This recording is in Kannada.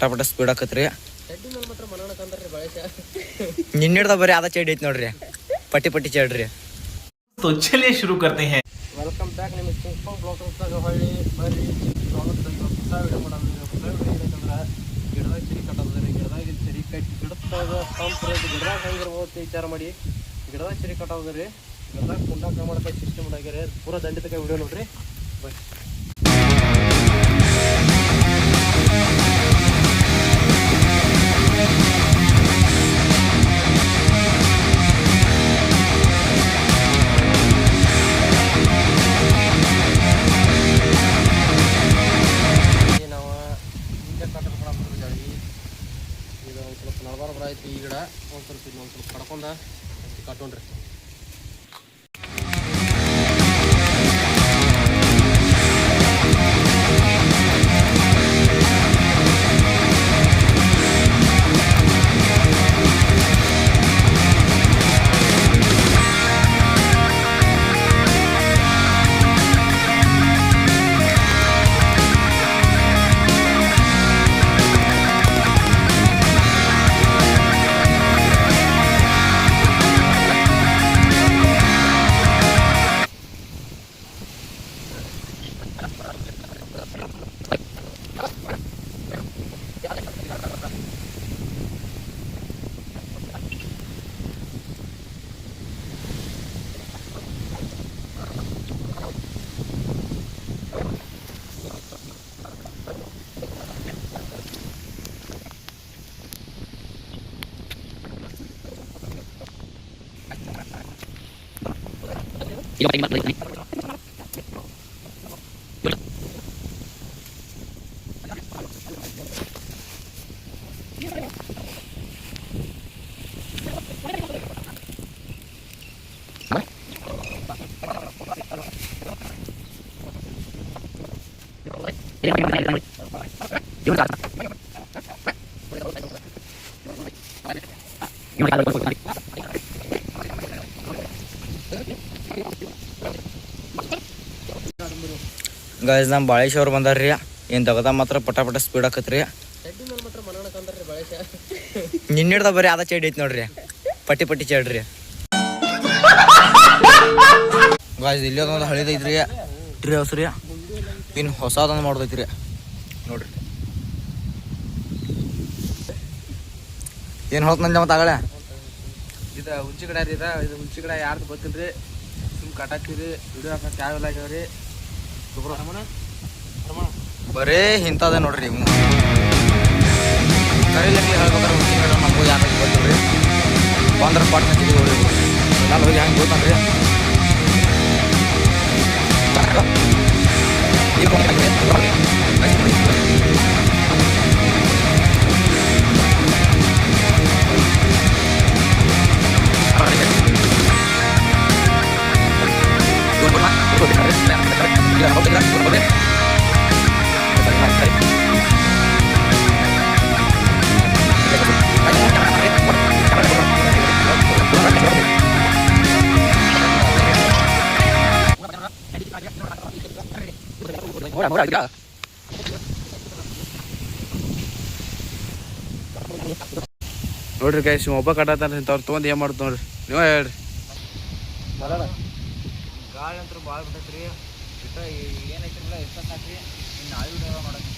ಪಟ ಸ್ಪೀಡ್ ಆಕತ್ರಿ ನಿನ್ನಿಡ್ದ ಬರೀ ಅದ ಚೈಡ್ ಐತಿ ನೋಡ್ರಿ ಪಟ್ಟಿ ಪಟ್ಟಿ ಚೈಡ್ರಿ ಚಲಿಯೇ ಶುರು करते हैं ವೆಲ್ಕಮ್ ಬ್ಯಾಕ್ ನಿಮಗೆ ಸಿಂಪಲ್ ಬ್ಲಾಗ್ಸ್ದಾಗ ಹೊಳ್ಳಿ ಬರ್ರಿ ಸ್ವಾಗತ ಹೊಸ ವಿಡಿಯೋ ಮಾಡೋದು ಹೊಸ ವಿಡಿಯೋ ಏನಂತಂದ್ರೆ ಗಿಡದಾಗ ಚರಿ ಕಟ್ಟೋದ್ರಿ ಗಿಡದಾಗ ಚರಿ ಕಟ್ಟಿ ಗಿಡದಾಗ ಸಂಪ್ರದಾಯ ಗಿಡದಾಗ ಹೆಂಗಿರ್ಬೋದು ವಿಚಾರ ಮಾಡಿ ಗಿಡದಾಗ ಚರಿ ಕಟ್ಟೋದ್ರಿ ಗಿಡದಾಗ ಕುಂಡಾಕ ಮಾಡಕ್ಕೆ ಸಿಸ್ಟಮ್ ಆಗ್ಯಾರ ಪೂರಾ ದಂಡಿ ತಗ ವಿಡಿಯೋ ನೋಡ್ರಿ ಬೈ ಈ ಗಿಡ ಒಂದು ಸ್ವಲ್ಪ ಇನ್ನೊಂದು ಸ್ವಲ್ಪ ಕಡ್ಕೊಂಡ ಕಟ್ಟೋಣ್ರಿ ಗಾಯ್ಸ್ ನಮ್ಮ ಬಾಳೇಶ್ ಅವ್ರು ಬಂದಾರ್ರಿ ಏನು ತಗದ ಮಾತ್ರ ಪಟ ಸ್ಪೀಡ್ ಆಕತ್ರಿ ನಿನ್ನಿಡ್ದ ಬರೀ ಅದ ಚೈಡ್ ಐತಿ ನೋಡ್ರಿ ಪಟ್ಟಿ ಪಟ್ಟಿ ಚೈಡ್ರಿ ಗಾಯ್ಸ್ ಇಲ್ಲಿ ಒಂದು ಹಳಿದೈತ್ರಿ ಟ್ರೀ ಹೌಸ್ ರೀ ಇನ್ನು ಹೊಸದೊಂದು ಮಾಡೋದೈತ್ರಿ ನೋಡ್ರಿ ಏನು ಹೊತ್ತು ನಂದು ಮತ್ತೆ ಆಗಳೆ ಇದು ಹುಂಚಿ ಗಿಡ ರೀ ಇದು ಹುಂಚಿ ಗಿಡ ಯಾರ್ದು ಗೊತ್ತಿಲ್ರಿ ಸುಮ್ ಕಟಾಕ್ತಿರಿ ವಿಡಿಯೋ ಹಾಕಕ್ಕೆ ಯಾವೆಲ್ಲ ಆಗ್ಯಾವ್ರಿ ಬರೇ ಇಂಥದ ನೋಡ್ರಿ ಕರೀಲಕ್ಕೆ ಹೇಳ್ಬೇಕಾರೆ ಹುಂಚಿ ಗಿಡ ನಮಗೂ ಯಾಕೆ ಗೊತ್ತಿಲ್ರಿ ಬಂದ್ರೆ ಪಾಟ್ ಹಚ್ಚಿದ್ವಿ ನಾನು ಹೋಗಿ ಹೆಂಗೆ ಗೊತ್ತನ್ರಿ ನೋಡ್ರಿ ಗೈಸ್ ಒಬ್ಬ ಕಟ್ಟಾತಾನ ಇಂಥವ್ರು ತೊಗೊಂಡು ಏನು ಮಾಡ್ತು ನೋಡ್ರಿ ನೀವು ಹೇಳ್ರಿ ಗಾಳಿ ಅಂತೂ ಭಾಳ ಬಿಟ್ಟೈತ್ರಿ ಏನೈತಿರಲ್ಲ ಎಷ್ಟ ಸಾಕ್ರಿ ಇನ್ನು ನಾಳೆ ವಿಡಿಯೋ ಮಾಡೋದು